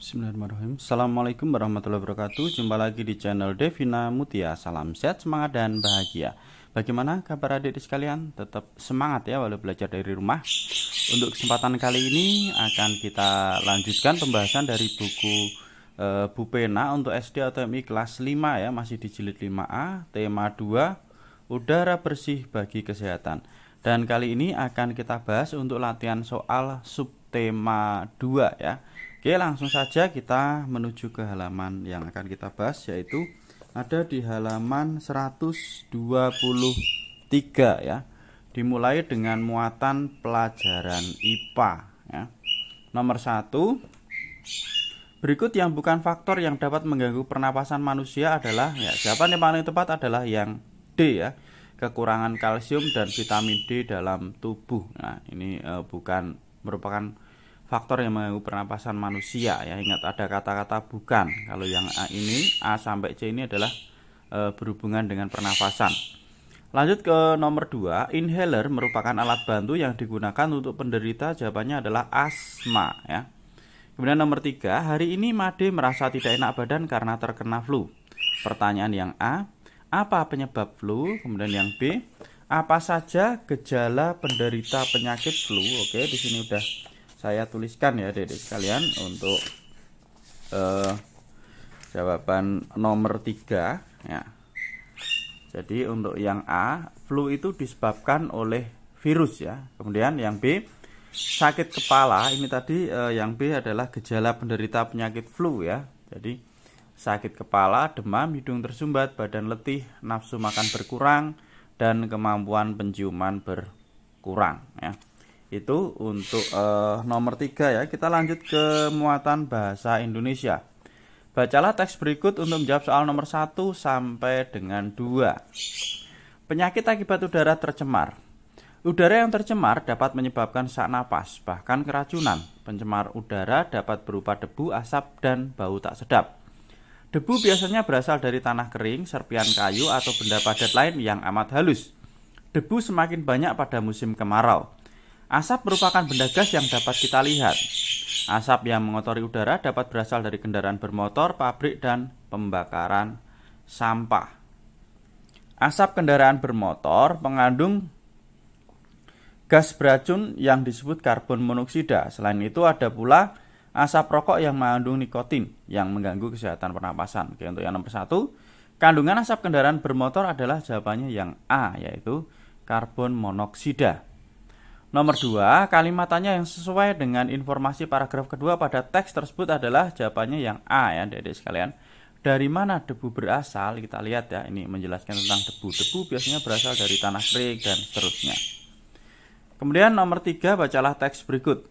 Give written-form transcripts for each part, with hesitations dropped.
Bismillahirrahmanirrahim. Assalamualaikum warahmatullahi wabarakatuh. Jumpa lagi di channel Devina Mutia. Salam sehat, semangat, dan bahagia. Bagaimana kabar adik-adik sekalian? Tetap semangat ya walau belajar dari rumah. Untuk kesempatan kali ini akan kita lanjutkan pembahasan dari buku Bu Pena untuk SD atau MI kelas 5 ya. Masih di jilid 5A, tema 2, udara bersih bagi kesehatan. Dan kali ini akan kita bahas untuk latihan soal subtema 2 ya. Oke, langsung saja kita menuju ke halaman yang akan kita bahas, yaitu ada di halaman 123 ya. Dimulai dengan muatan pelajaran IPA ya. Nomor 1, berikut yang bukan faktor yang dapat mengganggu pernapasan manusia adalah ya, jawaban yang paling tepat adalah yang D ya. Kekurangan kalsium dan vitamin D dalam tubuh. Nah, ini bukan merupakan faktor yang mengganggu pernapasan manusia ya. Ingat ada kata-kata bukan. Kalau yang A ini, A sampai C ini adalah berhubungan dengan pernapasan. Lanjut ke nomor 2, inhaler merupakan alat bantu yang digunakan untuk penderita, jawabannya adalah asma ya. Kemudian nomor 3, hari ini Made merasa tidak enak badan karena terkena flu. Pertanyaan yang A, apa penyebab flu? Kemudian yang B, apa saja gejala penderita penyakit flu? Oke, di sini udah saya tuliskan ya adik-adik sekalian untuk jawaban nomor 3 ya. Jadi untuk yang A, flu itu disebabkan oleh virus ya. Kemudian yang B, sakit kepala. Ini tadi yang B adalah gejala penderita penyakit flu ya. Jadi sakit kepala, demam, hidung tersumbat, badan letih, nafsu makan berkurang, dan kemampuan penciuman berkurang ya. Itu untuk nomor 3 ya. Kita lanjut ke muatan bahasa Indonesia. Bacalah teks berikut untuk menjawab soal nomor 1 sampai dengan 2. Penyakit akibat udara tercemar. Udara yang tercemar dapat menyebabkan sesak napas, bahkan keracunan. Pencemar udara dapat berupa debu, asap, dan bau tak sedap. Debu biasanya berasal dari tanah kering, serpian kayu, atau benda padat lain yang amat halus. Debu semakin banyak pada musim kemarau. Asap merupakan benda gas yang dapat kita lihat. Asap yang mengotori udara dapat berasal dari kendaraan bermotor, pabrik, dan pembakaran sampah. Asap kendaraan bermotor mengandung gas beracun yang disebut karbon monoksida. Selain itu ada pula asap rokok yang mengandung nikotin yang mengganggu kesehatan pernapasan. Oke, untuk yang nomor 1, kandungan asap kendaraan bermotor adalah jawabannya yang A, yaitu karbon monoksida. Nomor 2, kalimatannya yang sesuai dengan informasi paragraf kedua pada teks tersebut adalah jawabannya yang A ya, adik-adik sekalian. Dari mana debu berasal? Kita lihat ya, ini menjelaskan tentang debu. Debu biasanya berasal dari tanah kering dan seterusnya. Kemudian nomor 3, bacalah teks berikut.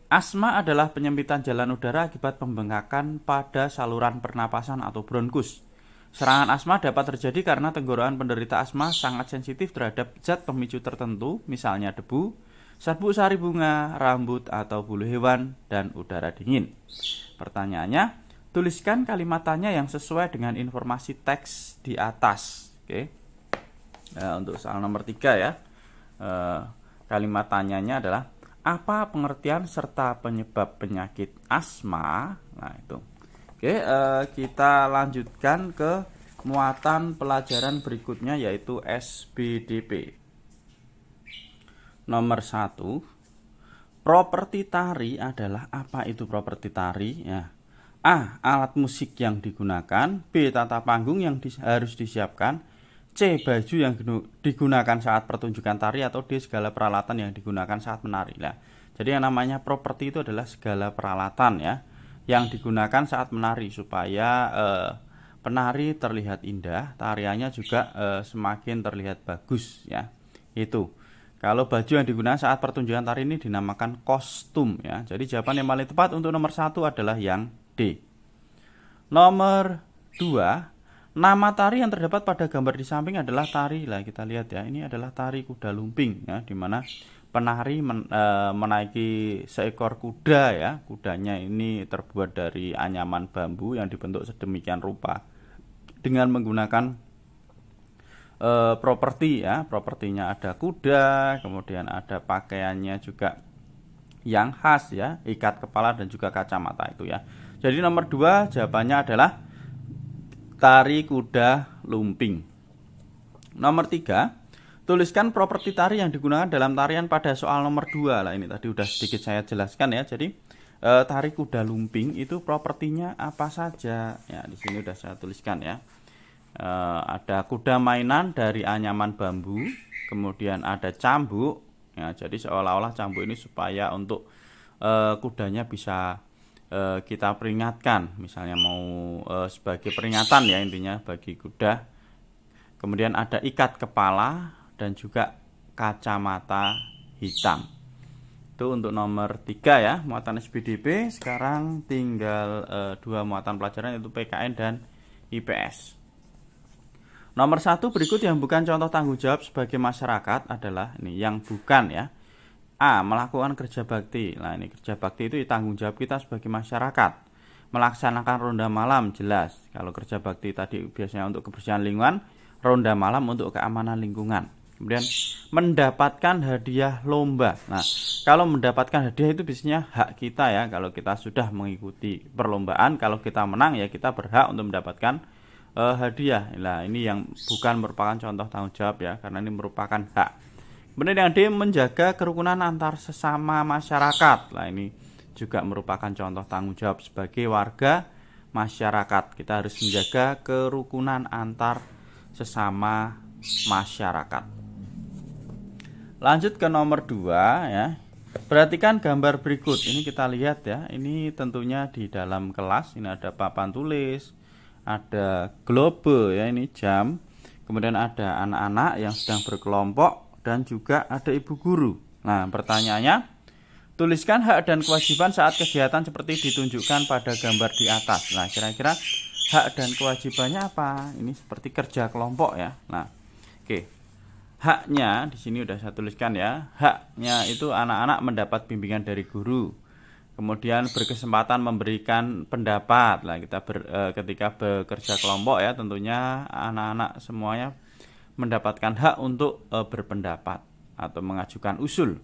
Asma adalah penyempitan jalan udara akibat pembengkakan pada saluran pernapasan atau bronkus. Serangan asma dapat terjadi karena tenggorokan penderita asma sangat sensitif terhadap zat pemicu tertentu, misalnya debu, serbuk sari bunga, rambut atau bulu hewan, dan udara dingin. Pertanyaannya, tuliskan kalimatannya yang sesuai dengan informasi teks di atas. Oke. Untuk soal nomor 3 ya, kalimat tanyanya adalah apa pengertian serta penyebab penyakit asma? Nah itu. Oke, kita lanjutkan ke muatan pelajaran berikutnya, yaitu SBDP. Nomor 1, properti tari adalah apa itu properti tari? Ya. A, alat musik yang digunakan. B, tata panggung yang harus disiapkan. C, baju yang digunakan saat pertunjukan tari. Atau D, segala peralatan yang digunakan saat menari. Nah, jadi yang namanya properti itu adalah segala peralatan ya, yang digunakan saat menari supaya penari terlihat indah, tariannya juga semakin terlihat bagus ya. Itu. Kalau baju yang digunakan saat pertunjukan tari ini dinamakan kostum ya. Jadi jawaban yang paling tepat untuk nomor 1 adalah yang D. Nomor 2, nama tari yang terdapat pada gambar di samping adalah tari. Lah kita lihat ya, ini adalah tari kuda lumping ya, di mana penari menaiki seekor kuda ya. Kudanya ini terbuat dari anyaman bambu yang dibentuk sedemikian rupa dengan menggunakan properti ya. Propertinya ada kuda, kemudian ada pakaiannya juga yang khas ya, ikat kepala dan juga kacamata itu ya. Jadi nomor 2 jawabannya adalah tari kuda lumping. Nomor 3, tuliskan properti tari yang digunakan dalam tarian pada soal nomor 2. Lah ini tadi udah sedikit saya jelaskan ya. Jadi tari kuda lumping itu propertinya apa saja? Ya, di sini udah saya tuliskan ya. Ada kuda mainan dari anyaman bambu, kemudian ada cambuk. Ya, jadi seolah-olah cambuk ini supaya untuk kudanya bisa kita peringatkan, misalnya mau sebagai peringatan ya intinya bagi kuda. Kemudian ada ikat kepala dan juga kacamata hitam. Itu untuk nomor 3 ya, muatan SPDB. Sekarang tinggal 2 muatan pelajaran, yaitu PKN dan IPS. Nomor 1 berikut yang bukan contoh tanggung jawab sebagai masyarakat adalah ini yang bukan ya. A. Melakukan kerja bakti. Nah ini kerja bakti itu tanggung jawab kita sebagai masyarakat. Melaksanakan ronda malam jelas. Kalau kerja bakti tadi biasanya untuk kebersihan lingkungan, ronda malam untuk keamanan lingkungan. Kemudian mendapatkan hadiah lomba. Nah kalau mendapatkan hadiah itu biasanya hak kita ya. Kalau kita sudah mengikuti perlombaan, kalau kita menang ya kita berhak untuk mendapatkan hadiah. Nah ini yang bukan merupakan contoh tanggung jawab ya, karena ini merupakan hak. Kemudian yang D, menjaga kerukunan antar sesama masyarakat. Nah ini juga merupakan contoh tanggung jawab sebagai warga masyarakat. Kita harus menjaga kerukunan antar sesama masyarakat. Lanjut ke nomor 2 ya. Perhatikan gambar berikut. Ini kita lihat ya. Ini tentunya di dalam kelas. Ini ada papan tulis, ada globe ya, ini jam. Kemudian ada anak-anak yang sedang berkelompok dan juga ada ibu guru. Nah, pertanyaannya, tuliskan hak dan kewajiban saat kegiatan seperti ditunjukkan pada gambar di atas. Nah, kira-kira hak dan kewajibannya apa? Ini seperti kerja kelompok ya. Nah, oke. Haknya di sini udah saya tuliskan ya. Haknya itu anak-anak mendapat bimbingan dari guru. Kemudian berkesempatan memberikan pendapat. Nah, kita ketika bekerja kelompok ya, tentunya anak-anak semuanya mendapatkan hak untuk berpendapat atau mengajukan usul.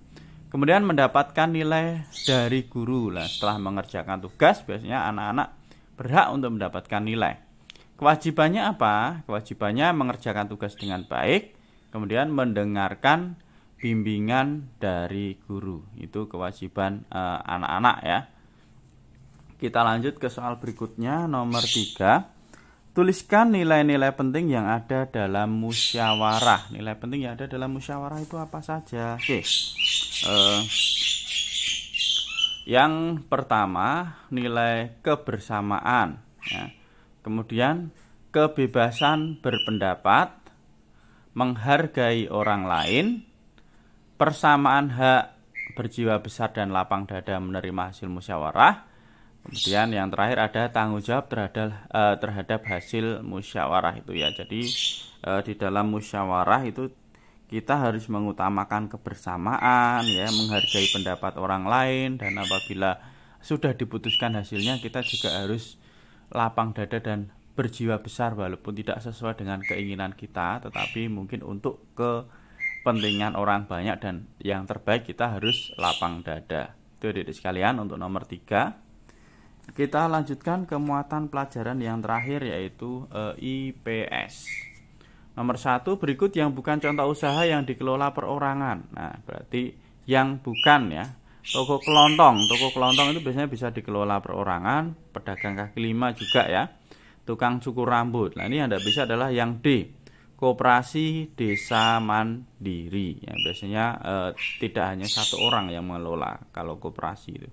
Kemudian mendapatkan nilai dari guru. Nah, setelah mengerjakan tugas biasanya anak-anak berhak untuk mendapatkan nilai. Kewajibannya apa? Kewajibannya mengerjakan tugas dengan baik, kemudian mendengarkan bimbingan dari guru. Itu kewajiban anak-anak ya. Kita lanjut ke soal berikutnya, nomor 3. Tuliskan nilai-nilai penting yang ada dalam musyawarah. Nilai penting yang ada dalam musyawarah itu apa saja? Oke. Yang pertama, nilai kebersamaan ya. Kemudian kebebasan berpendapat, menghargai orang lain, persamaan hak, berjiwa besar dan lapang dada menerima hasil musyawarah. Kemudian yang terakhir ada tanggung jawab terhadap hasil musyawarah itu ya. Jadi di dalam musyawarah itu kita harus mengutamakan kebersamaan ya, menghargai pendapat orang lain, dan apabila sudah diputuskan hasilnya kita juga harus lapang dada dan berjiwa besar walaupun tidak sesuai dengan keinginan kita, tetapi mungkin untuk kepentingan orang banyak dan yang terbaik kita harus lapang dada. Itu adik-adik sekalian untuk nomor 3. Kita lanjutkan ke muatan pelajaran yang terakhir yaitu IPS. Nomor 1, berikut yang bukan contoh usaha yang dikelola perorangan. Nah, berarti yang bukan ya. Toko kelontong. Toko kelontong itu biasanya bisa dikelola perorangan, pedagang kaki lima juga ya. Tukang cukur rambut. Nah, ini yang tidak bisa adalah yang D. Koperasi Desa Mandiri. Ya, biasanya tidak hanya satu orang yang mengelola kalau koperasi itu.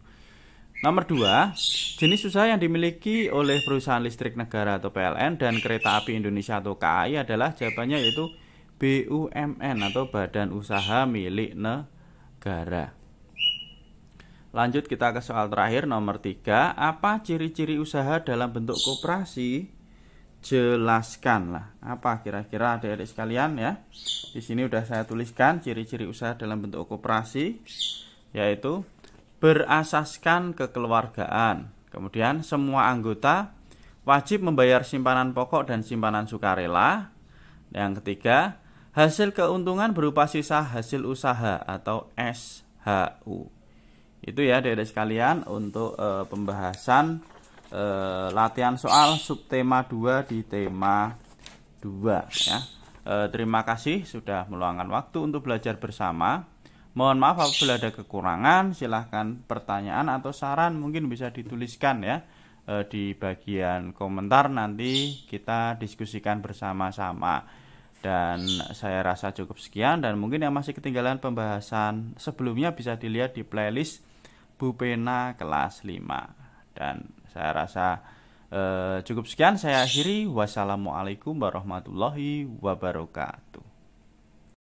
Nomor 2, jenis usaha yang dimiliki oleh perusahaan listrik negara atau PLN dan kereta api Indonesia atau KAI adalah jawabannya yaitu BUMN atau Badan Usaha Milik Negara. Lanjut kita ke soal terakhir nomor 3. Apa ciri-ciri usaha dalam bentuk koperasi? Jelaskanlah. Apa kira-kira adik-adik sekalian ya? Di sini udah saya tuliskan ciri-ciri usaha dalam bentuk koperasi, yaitu berasaskan kekeluargaan. Kemudian semua anggota wajib membayar simpanan pokok dan simpanan sukarela. Yang ketiga, hasil keuntungan berupa sisa hasil usaha atau SHU. Itu ya adik-adik sekalian untuk pembahasan latihan soal subtema 2 di tema 2 ya. Terima kasih sudah meluangkan waktu untuk belajar bersama. Mohon maaf apabila ada kekurangan. Silahkan pertanyaan atau saran mungkin bisa dituliskan ya di bagian komentar, nanti kita diskusikan bersama-sama. Dan saya rasa cukup sekian, dan mungkin yang masih ketinggalan pembahasan sebelumnya bisa dilihat di playlist Bu Pena kelas 5. Dan saya rasa cukup sekian, saya akhiri. Wassalamualaikum warahmatullahi wabarakatuh.